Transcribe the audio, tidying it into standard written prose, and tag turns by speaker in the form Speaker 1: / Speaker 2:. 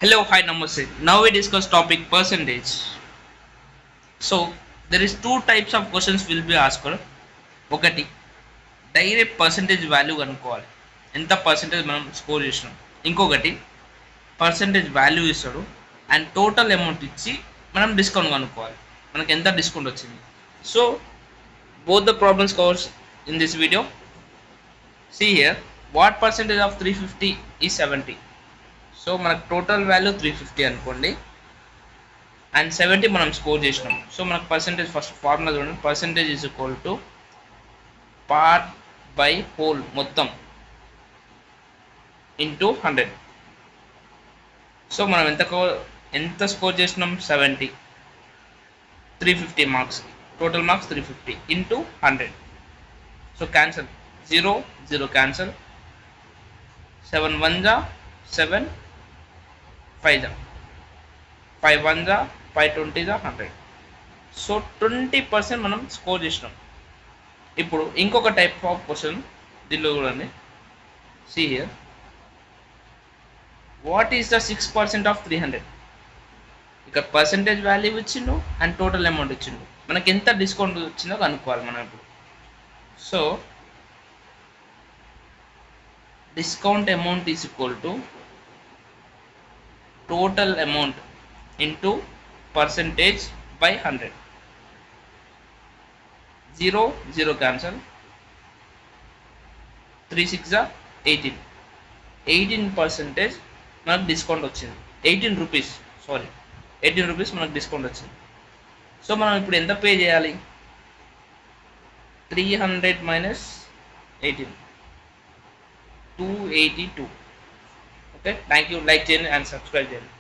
Speaker 1: Hello, hi, namaste. Now we discuss topic percentage. So there is two types of questions will be asked. ఒకటి direct percentage value కనుక్కోవాలి, ఎంత percentage మనం score చేసినాం. ఇంకొకటి percentage value ఇస్తాడు and total amount ఇచ్చి మనం discount కనుక్కోవాలి, మనకి ఎంత డిస్కౌంట్ వచ్చింది. So both the problems covers in this video. See here, what percentage of 350 is 70? So మనకు టోటల్ వాల్యూ 350 అనుకోండి అండ్ 70 మనం స్కోర్ చేసినాం. సో మనకు పర్సంటేజ్ ఫస్ట్ ఫార్ములా చూడండి, percentage is equal to part by whole మొత్తం into 100. So మనం ఎంత score చేసినాం 70, 350 marks, total marks 350 into 100. So cancel, 0 0 cancel, 7 1 జా 7, 5 జా 5 1 జా 5 20 జా 100. సో 20% మనం స్కోర్ చేసినాం. ఇప్పుడు ఇంకొక టైప్ ఆఫ్ క్వశ్చన్ దీనిలో చూడండి. See here, what is the 6% of 300? ఇక పర్సంటేజ్ వాల్యూ ఇచ్చిండు అండ్ టోటల్ అమౌంట్ ఇచ్చిండు, మనకి ఎంత డిస్కౌంట్ వచ్చిందో కనుక్కోవాలి మనం ఇప్పుడు. So discount amount is equal to total amount into percentage by 100. 0 0 cancel, 3 6 జా 18, 18% మనకు డిస్కౌంట్ వచ్చింది. 18 రూపీస్, సారీ 18 రూపీస్ మనకు డిస్కౌంట్ వచ్చింది. సో మనం ఇప్పుడు ఎంత పే చేయాలి? 300 minus 18, 282. Okay, thank you. Like చేయండి అండ్ సబ్స్క్రైబ్ చేయండి.